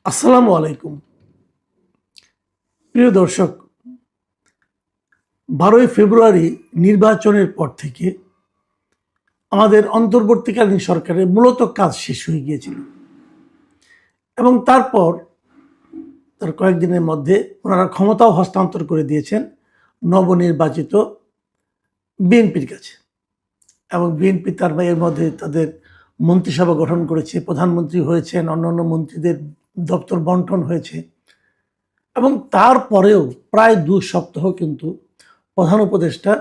আসসালামু আলাইকুম। প্রিয় দর্শক, 12ই ফেব্রুয়ারি নির্বাচনের পর থেকে আমাদের অন্তর্বর্তীকালীন সরকারের মূলত কাজ শেষ হয়ে গিয়েছিল এবং তারপর তার কয়েকদিনের মধ্যে ওনারা ক্ষমতাও হস্তান্তর করে দিয়েছেন নবনির্বাচিত বিএনপির কাছে। এবং বিএনপি তার এর মধ্যে তাদের মন্ত্রিসভা গঠন করেছে, প্রধানমন্ত্রী হয়েছেন, অন্যান্য মন্ত্রীদের দপ্তর বন্টন হয়েছে। এবং তারপরেও প্রায় 2 সপ্তাহ কিন্তু প্রধান উপদেষ্টা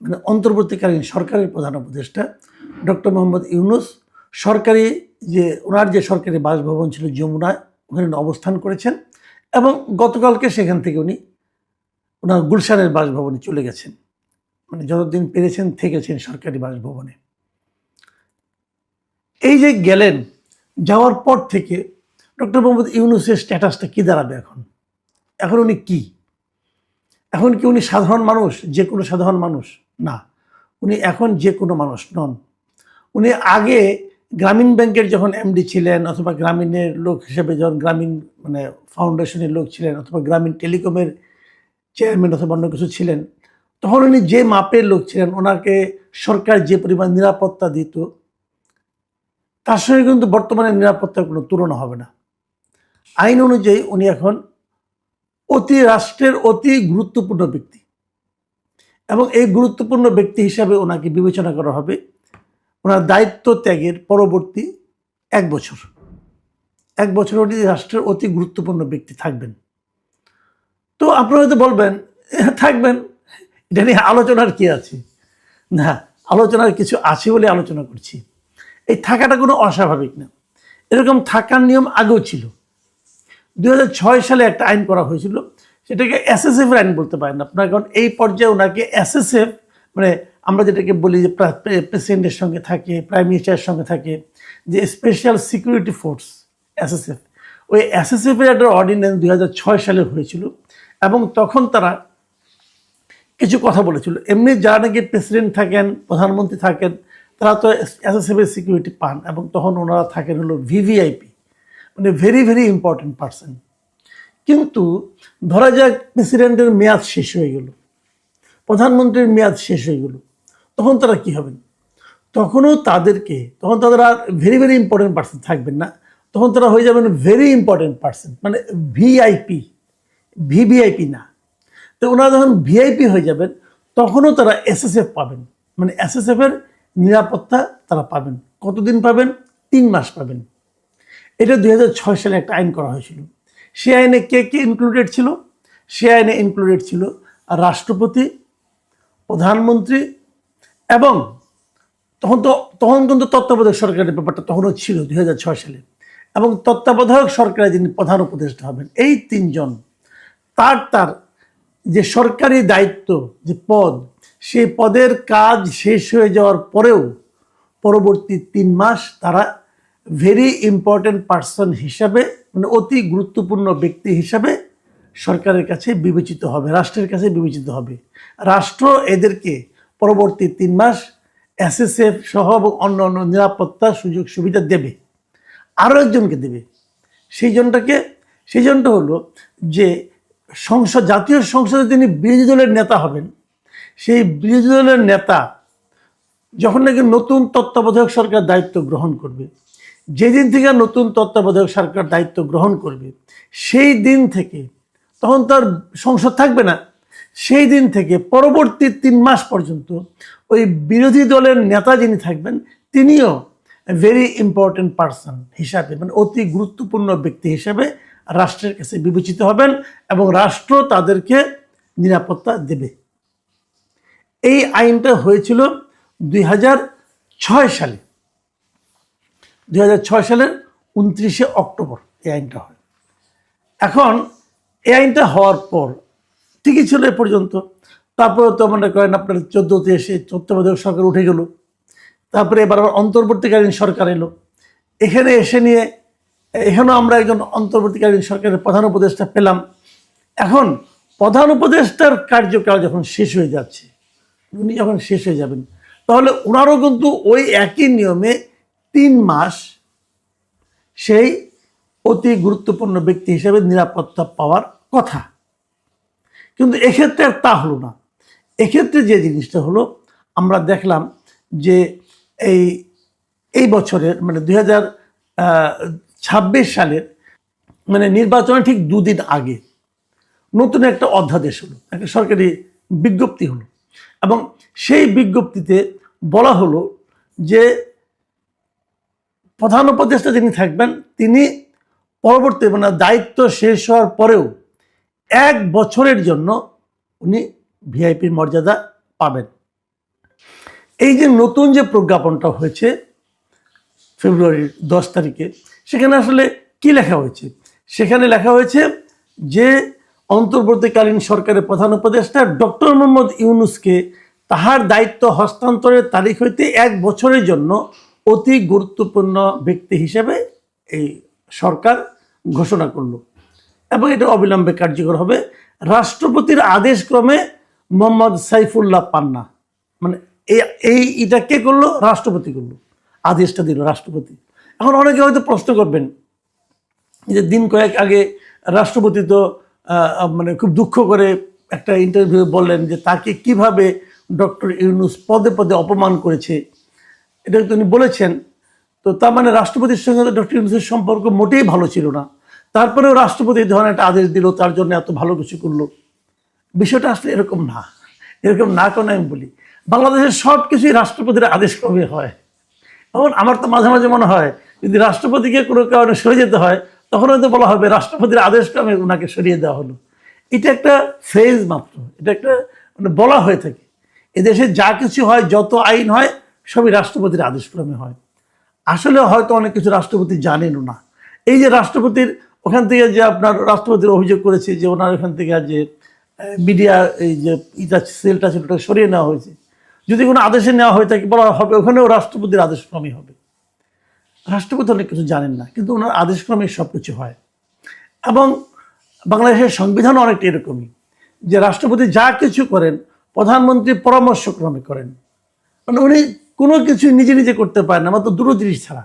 মানে অন্তর্বর্তীকালীন সরকারের প্রধান উপদেষ্টা ডক্টর মোহাম্মদ ইউনূস ওনার যে সরকারি বাসভবন ছিল যমুনায়, ওখানে অবস্থান করেছেন এবং গতকালকে সেখান থেকে উনি ওনার গুলশানের বাসভবনে চলে গেছেন। মানে যতদিন পেরেছেন থেকেছেন সরকারি বাসভবনে। এই যে গেলেন, যাওয়ার পর থেকে ডক্টর মোহাম্মদ ইউনূসের স্ট্যাটাসটা কি দাঁড়াবে এখন? এখন উনি কি? এখন কি উনি সাধারণ মানুষ, যে কোনো সাধারণ মানুষ? না, উনি এখন যে কোনো মানুষ নন। উনি আগে গ্রামীণ ব্যাংকের যখন এমডি ছিলেন, অথবা গ্রামীণের লোক হিসেবে যখন গ্রামীণ ফাউন্ডেশনের লোক ছিলেন, অথবা গ্রামীণ টেলিকমের চেয়ারম্যান অথবা অন্য কিছু ছিলেন, তখন উনি যে মাপের লোক ছিলেন, ওনাকে সরকার যে পরিমাণ নিরাপত্তা দিত, তার সঙ্গে কিন্তু বর্তমানে নিরাপত্তার কোনো তুলনা হবে না। আইন অনুযায়ী উনি এখন রাষ্ট্রের অতি গুরুত্বপূর্ণ ব্যক্তি এবং এই গুরুত্বপূর্ণ ব্যক্তি হিসাবে ওনাকে বিবেচনা করা হবে ওনার দায়িত্ব ত্যাগের পরবর্তী 1 বছর। 1 বছর উনি রাষ্ট্রের অতি গুরুত্বপূর্ণ ব্যক্তি থাকবেন। তো আপনারা হয়তো বলবেন, থাকবেন, এটা নিয়ে আলোচনার কি আছে? না, আলোচনার কিছু আছে বলে আলোচনা করছি। এই থাকাটা কোনো অস্বাভাবিক না, এরকম থাকার নিয়ম আগেও ছিল। 2006 সালে একটা আইন করা হয়েছিল, সেটাকে এসএসএফ আইন বলতে পারেন আপনার। কারণ এই পর্যায়ে ওনাকে এসএসএফ, মানে আমরা যেটাকে বলি যে প্রেসিডেন্টের সঙ্গে থাকে, প্রাইম মিনিস্টারের সঙ্গে থাকে, যে স্পেশাল সিকিউরিটি ফোর্স এসএসএফ, ওই এসএসএফ এর একটা অর্ডিন্যান্স 2006 সালে হয়েছিল এবং তখন তারা কিছু কথা বলেছিল। এমনি যারা নাকি প্রেসিডেন্ট থাকেন, প্রধানমন্ত্রী থাকেন, তারা তো এসএসএফ এর সিকিউরিটি পান এবং তখন ওনারা থাকেন হলো ভিভিআইপি, মানে ভেরি ভেরি ইম্পর্টেন্ট পার্সন। কিন্তু ধরা যাক প্রেসিডেন্টের মেয়াদ শেষ হয়ে গেল, প্রধানমন্ত্রীর মেয়াদ শেষ হয়ে গেল, তখন তারা কি হবেন? তখন তাদের are very very important person থাকবেন না, তখন তারা হয়ে যাবেন ভেরি ইম্পর্টেন্ট পার্সন, মানে ভিআইপি, ভিভিআইপি না। তো ওনারা যখন ভিআইপি হয়ে যাবেন, তখনও তারা এসএসএফ পাবেন, মানে এসএসএফ এর নিরাপত্তা তারা পাবেন। কতদিন পাবেন? 3 মাস পাবেন। এটা 2006 সালে একটা আইন করা হয়েছিল। সে আইনে কে কে ইনক্লুডেড ছিল? সে আইনে ইনক্লুডেড ছিল রাষ্ট্রপতি, প্রধানমন্ত্রী এবং তখন কিন্তু তত্ত্বাবধায়ক সরকারের ব্যাপারটা তখনও ছিল 2006 সালে, এবং তত্ত্বাবধায়ক সরকারের যিনি প্রধান উপদেষ্টা হবেন, এই 3 জন তার যে সরকারি দায়িত্ব, যে পদ, সেই পদের কাজ শেষ হয়ে যাওয়ার পরেও পরবর্তী 3 মাস তারা ভেরি ইম্পর্টেন্ট পার্সন হিসাবে, মানে অতি গুরুত্বপূর্ণ ব্যক্তি হিসাবে সরকারের কাছে বিবেচিত হবে, রাষ্ট্রের কাছে বিবেচিত হবে। রাষ্ট্র এদেরকে পরবর্তী 3 মাস এসএসএফ সহ এবং অন্য অন্য নিরাপত্তা সুযোগ সুবিধা দেবে। আরও একজনকে দেবে। সেই জনটা হলো যে জাতীয় সংসদে তিনি বিরোধী দলের নেতা হবেন। সেই বিরোধী দলের নেতা যখন নাকি নতুন তত্ত্বাবধায়ক সরকার দায়িত্ব গ্রহণ করবে, যেদিন থেকে নতুন তত্ত্বাবধায়ক সরকার দায়িত্ব গ্রহণ করবে, সেই দিন থেকে, তখন তার সংসদ থাকবে না, সেই দিন থেকে পরবর্তী 3 মাস পর্যন্ত ওই বিরোধী দলের নেতা যিনি থাকবেন, তিনিও ভেরি ইম্পর্টেন্ট পার্সন হিসাবে, মানে অতি গুরুত্বপূর্ণ ব্যক্তি হিসাবে রাষ্ট্রের কাছে বিবেচিত হবেন এবং রাষ্ট্র তাদেরকে নিরাপত্তা দেবে। এই আইনটা হয়েছিল 2006 সালে। 2006 সালের 29শে অক্টোবর এই আইনটা হয়। এখন এই আইনটা হওয়ার পর ঠিকই ছিল এ পর্যন্ত। তারপরে তো মনে করেন আপনার 14তে এসে তত্ত্বাবধায়ক সরকার উঠে গেল, তারপরে এবার আবার অন্তর্বর্তীকালীন সরকার এলো। এখানে এসে নিয়ে এখানেও আমরা একজন অন্তর্বর্তীকালীন সরকারের প্রধান উপদেষ্টা পেলাম। এখন প্রধান উপদেষ্টার কার্যকাল যখন শেষ হয়ে যাচ্ছে, উনি যখন শেষ হয়ে যাবেন, তাহলে ওনারও কিন্তু ওই একই নিয়মে 3 মাস সেই অতি গুরুত্বপূর্ণ ব্যক্তি হিসেবে নিরাপত্তা পাওয়ার কথা। কিন্তু এক্ষেত্রে আর তা হলো না। এক্ষেত্রে যে জিনিসটা হলো, আমরা দেখলাম যে এই বছরের মানে 2026 সালের মানে নির্বাচনের ঠিক দুদিন আগে নতুন একটা অধ্যাদেশ হলো, একটা সরকারি বিজ্ঞপ্তি হলো, এবং সেই বিজ্ঞপ্তিতে বলা হলো যে প্রধান উপদেষ্টা যিনি থাকবেন তিনি পরবর্তী মানে দায়িত্ব শেষ হওয়ার পরেও 1 বছরের জন্য উনি ভিআইপির মর্যাদা পাবেন। এই যে নতুন যে প্রজ্ঞাপনটা হয়েছে ফেব্রুয়ারির 10 তারিখে, সেখানে আসলে কি লেখা হয়েছে? সেখানে লেখা হয়েছে যে অন্তর্বর্তীকালীন সরকারের প্রধান উপদেষ্টা ডক্টর মোহাম্মদ ইউনূসকে তাহার দায়িত্ব হস্তান্তরের তারিখ হইতে 1 বছরের জন্য অতি গুরুত্বপূর্ণ ব্যক্তি হিসেবে এই সরকার ঘোষণা করলো, এবং এটা অবিলম্বে কার্যকর হবে। রাষ্ট্রপতির আদেশক্রমে মোহাম্মদ সাইফুল্লাহ পান্না, মানে এটা কে করলো? রাষ্ট্রপতি করলো, আদেশটা দিল রাষ্ট্রপতি। এখন অনেকে হয়তো প্রশ্ন করবেন যে দিন কয়েক আগে রাষ্ট্রপতি তো মানে খুব দুঃখ করে একটা ইন্টারভিউ বললেন যে তাকে কিভাবে ডক্টর ইউনূস পদে পদে অপমান করেছে, এটা তিনি বলেছেন। তো তার মানে রাষ্ট্রপতির সঙ্গে ডক্টর ইউনূসের সম্পর্ক মোটেই ভালো ছিল না, তারপরেও রাষ্ট্রপতি এই ধরনের একটা আদেশ দিল, তার জন্য এত ভালো কিছু করলো। বিষয়টা আসলে এরকম না, এরকম না কেন আমি বলি, বাংলাদেশের সব কিছুই রাষ্ট্রপতির আদেশ ক্রমে হয়। এখন আমার তো মাঝে মাঝে মনে হয় যদি রাষ্ট্রপতিকে কোনো কারণে সরে যেতে হয়, তখন হয়তো বলা হবে রাষ্ট্রপতির আদেশ ক্রমে ওনাকে সরিয়ে দেওয়া হলো। এটা একটা ফ্রেজ মাত্র, এটা একটা মানে বলা হয়ে থাকে। এদেশে যা কিছু হয়, যত আইন হয়, সবই রাষ্ট্রপতির আদেশক্রমে হয়। আসলে হয়তো অনেক কিছু রাষ্ট্রপতি জানেনও না। এই যে রাষ্ট্রপতির ওখান থেকে যে আপনার রাষ্ট্রপতির অভিযোগ করেছে যে ওনার ওখান থেকে যে মিডিয়া এই যে সেলটা ছিল ওটা সরিয়ে নেওয়া হয়েছে, যদি কোনো আদেশে নেওয়া হয়ে থাকে বলা হবে ওখানেও রাষ্ট্রপতির আদেশক্রমে হবে। রাষ্ট্রপতি অনেক কিছু জানেন না, কিন্তু ওনার আদেশক্রমে সব কিছু হয়। এবং বাংলাদেশের সংবিধানও অনেকটা এরকমই, যে রাষ্ট্রপতি যা কিছু করেন প্রধানমন্ত্রী পরামর্শক্রমে করেন। মানে উনি কোনো কিছু নিজে নিজে করতে পারেন না, মাত্র দুটো জিনিস ছাড়া।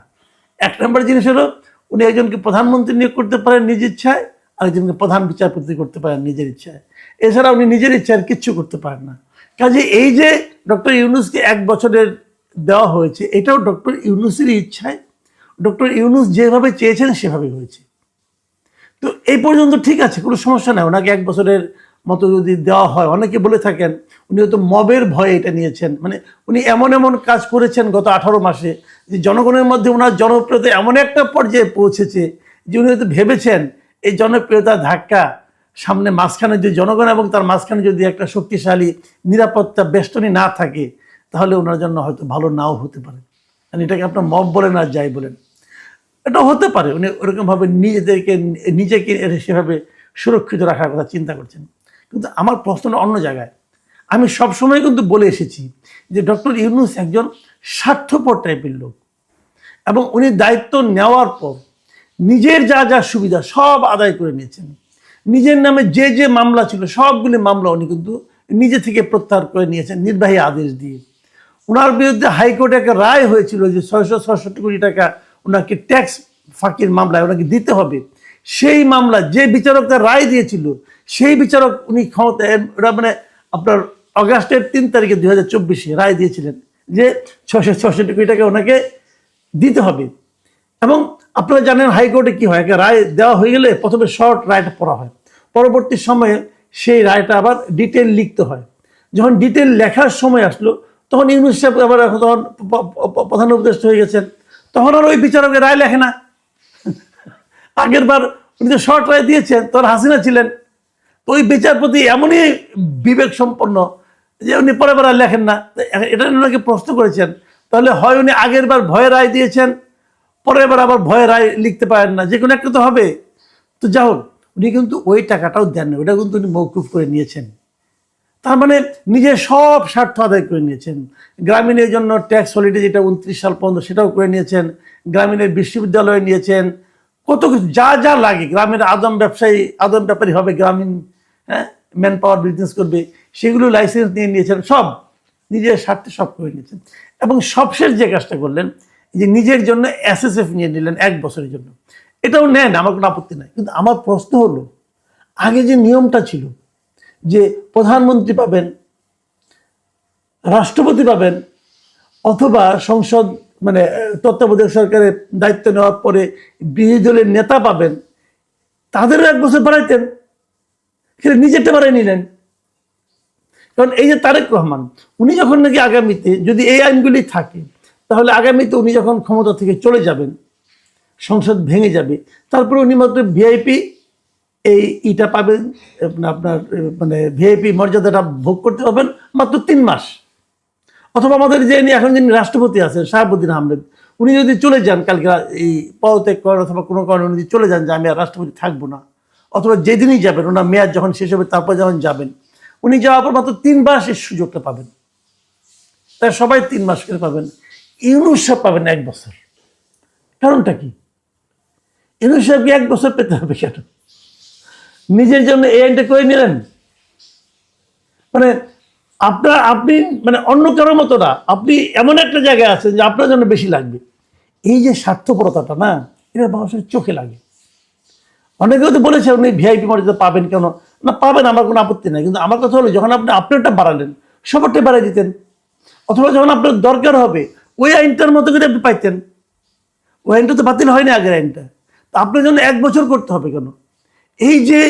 1 নম্বর জিনিস হলো উনি একজনকে প্রধানমন্ত্রী নিয়োগ করতে পারেন নিজের ইচ্ছায়, আরেকজনকে প্রধান বিচারপতি করতে পারেন নিজের ইচ্ছায়। এছাড়া উনি নিজের ইচ্ছায় কিচ্ছু করতে পারেন না। কাজে এই যে ডক্টর ইউনূসকে 1 বছরের দেওয়া হয়েছে, এটাও ডক্টর ইউনূসেরই ইচ্ছায়, ডক্টর ইউনূস যেভাবে চেয়েছেন সেভাবে হয়েছে। তো এই পর্যন্ত ঠিক আছে, কোনো সমস্যা নাই। ওনাকে 1 বছরের মতো যদি দেওয়া হয়, অনেকে বলে থাকেন উনি হয়তো মবের ভয়ে এটা নিয়েছেন। মানে উনি এমন এমন কাজ করেছেন গত 18 মাসে যে জনগণের মধ্যে ওনার জনপ্রিয়তা এমন একটা পর্যায়ে পৌঁছেছে যে উনি হয়তো ভেবেছেন এই জনপ্রিয়তার ধাক্কা সামনে মাঝখানে যদি জনগণ এবং তার মাঝখানে যদি একটা শক্তিশালী নিরাপত্তা বেষ্টনী না থাকে, তাহলে ওনার জন্য হয়তো ভালো নাও হতে পারে। এটাকে আপনার মব বলেন আর যাই বলেন, এটা হতে পারে উনি ওরকমভাবে নিজেকে সেভাবে সুরক্ষিত রাখার কথা চিন্তা করছেন। কিন্তু আমার প্রশ্নটা অন্য জায়গায়। আমি সবসময় কিন্তু বলে এসেছি যে ডক্টর ইউনূস একজন স্বার্থপর টাইপের লোক, এবং উনি দায়িত্ব নেওয়ার পর নিজের যা যা সুবিধা সব আদায় করে নিয়েছেন। নিজের নামে যে যে মামলা ছিল সবগুলি মামলা উনি কিন্তু নিজে থেকে প্রত্যাহার করে নিয়েছেন নির্বাহী আদেশ দিয়ে। ওনার বিরুদ্ধে হাইকোর্টে একটা রায় হয়েছিল যে 666 কোটি টাকা ওনাকে ট্যাক্স ফাঁকির মামলায় ওনাকে দিতে হবে। সেই মামলা যে বিচারক তার রায় দিয়েছিল, সেই বিচারক উনি ক্ষমতা ওরা মানে আপনার অগাস্টের 3 তারিখে 2024 রায় দিয়েছিলেন যে 666 কোটি টাকা ওনাকে দিতে হবে। এবং আপনারা জানেন হাইকোর্টে কি হয়, একটা রায় দেওয়া হয়ে গেলে প্রথমে শর্ট রায়টা পড়া হয়, পরবর্তী সময়ে সেই রায়টা আবার ডিটেল লিখতে হয়। যখন ডিটেল লেখার সময় আসলো, তখন ইউনূস সাহেব আবার তখন প্রধান উপদেষ্টা হয়ে গেছেন, তখন আর ওই বিচারকের রায় লেখে না। আগের বার উনি তো শর্ট রায় দিয়েছেন, তখন হাসিনা ছিলেন। তো ওই বিচারপতি এমনই বিবেক সম্পন্ন যে উনি পরে বার লেখেন না। এটা ওনাকে প্রশ্ন করেছেন, তাহলে হয় উনি আগের বার ভয়ে রায় দিয়েছেন, পরের বার আবার ভয়ে রায় লিখতে পারেন না, যে কোনো একটা তো হবে। তো যা হোক, উনি কিন্তু ওই টাকাটাও দেন না, ওটা কিন্তু উনি মওকুফ করে নিয়েছেন। তার মানে নিজের সব স্বার্থ আদায় করে নিয়েছেন। গ্রামীণের জন্য ট্যাক্স হলিডে যেটা 29 সাল পর্যন্ত সেটাও করে নিয়েছেন, গ্রামীণের বিশ্ববিদ্যালয় নিয়েছেন, কত কিছু যা যা লাগে, গ্রামের আদম ব্যাপারী হবে, গ্রামীণ ম্যান পাওয়ার বিজনেস করবে, সেগুলো লাইসেন্স নিয়ে নিয়েছেন, সব নিজের স্বার্থে সব করে নিয়েছেন। এবং সবশেষ যে কাজটা করলেন যে নিজের জন্য SSF নিয়ে নিলেন 1 বছরের জন্য। এটাও নেন, আমার কোনো আপত্তি নাই। কিন্তু আমার প্রশ্ন হলো, আগে যে নিয়মটা ছিল যে প্রধানমন্ত্রী পাবেন, রাষ্ট্রপতি পাবেন, অথবা সংসদ মানে তত্ত্বাবধায়ক সরকারের দায়িত্ব নেওয়ার পরে বিরোধী দলের নেতা পাবেন, তাদেরও 1 বছর বাড়াইতেন, সেটা নিজেরটা বাড়াই নিলেন। কারণ এই যে তারেক রহমান, উনি যখন নাকি আগামীতে যদি এই আইনগুলি থাকে, তাহলে আগামীতে উনি যখন ক্ষমতা থেকে চলে যাবেন, সংসদ ভেঙে যাবে, তারপরে উনি মাত্র ভিআইপি ইটা পাবেন, আপনার মানে ভিআইপি মর্যাদাটা ভোগ করতে পারবেন মাত্র 3 মাস। অথবা আমাদের যে এখন যিনি রাষ্ট্রপতি আছেন শাহাবুদ্দিন আহমেদ, উনি যদি চলে যান কালকে, এই পদত্যাগ করেন অথবা কোনো কারণে উনি যদি চলে যান যে আমি আর রাষ্ট্রপতি থাকবো না, অথবা যেদিনই যাবেন, ওনার মেয়াদ যখন শেষ হবে তারপর যখন যাবেন, উনি যাওয়ার পর মাত্র 3 মাস এই সুযোগটা পাবেন। তাই সবাই 3 মাস করে পাবেন, ইউনূস সাহেব পাবেন 1 বছর। কারণটা কি? ইউনূস সাহেবকে 1 বছর পেতে হবে কেন? নিজের জন্য এই আইনটা করে নিলেন। মানে আপনি মানে অন্য কারোর মতো না, আপনি এমন একটা জায়গায় আছেন যে আপনার জন্য বেশি লাগবে। এই যে স্বার্থপরতাটা না, এটা মানুষের চোখে লাগে। অনেকেও তো বলেছে উনি ভিআইপি মর্যাদা পাবেন কেন, না পাবেন, আমার কোনো আপত্তি নাই। কিন্তু আমার কথা হলো, যখন আপনি আপনারটা বাড়ালেন, সবারটাই বাড়াই দিতেন। অথবা যখন আপনার দরকার হবে ওই আইনটার মতো করে আপনি পাইতেন। ওই আইনটা তো বাতিল হয়নি, আগের আইনটা। তা আপনার জন্য 1 বছর করতে হবে কেন? এই যে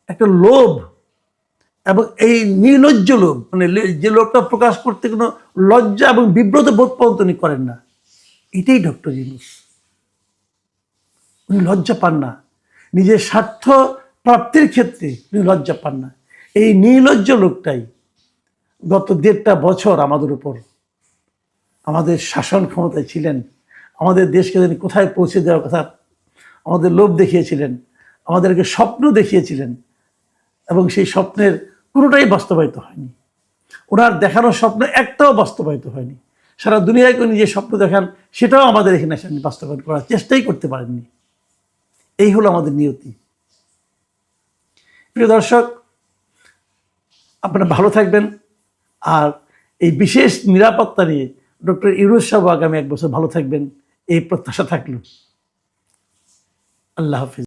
একটা লোভ এবং এই নির্লজ্জ লোভ, মানে যে লোভটা প্রকাশ করতে কোনো লজ্জা এবং বিব্রত বোধ পর্যন্ত উনি করেন না, এটাই ডক্টর ইউনূস। উনি লজ্জা পান না, নিজের স্বার্থ প্রাপ্তির ক্ষেত্রে উনি লজ্জা পান না। এই নির্লজ্জ লোকটাই গত 1.5 বছর আমাদের উপর, আমাদের শাসন ক্ষমতায় ছিলেন, আমাদের দেশকে তিনি কোথায় পৌঁছে দেওয়ার কথা আমাদের লোভ দেখিয়েছিলেন, আমাদেরকে স্বপ্ন দেখিয়েছিলেন, এবং সেই স্বপ্নের কোনোটাই বাস্তবায়িত হয়নি। ওনার দেখানো স্বপ্ন একটাও বাস্তবায়িত হয়নি। সারা দুনিয়াকে উনি যে স্বপ্ন দেখান, সেটাও আমাদের এখানে বাস্তবায়ন করার চেষ্টাই করতে পারেননি। এই হলো আমাদের নিয়তি। প্রিয় দর্শক, আপনারা ভালো থাকবেন। আর এই বিশেষ নিরাপত্তা নিয়ে ডক্টর ইউনূস সাহেব আগামী 1 বছর ভালো থাকবেন, এই প্রত্যাশা থাকলো। আল্লাহ হাফিজ।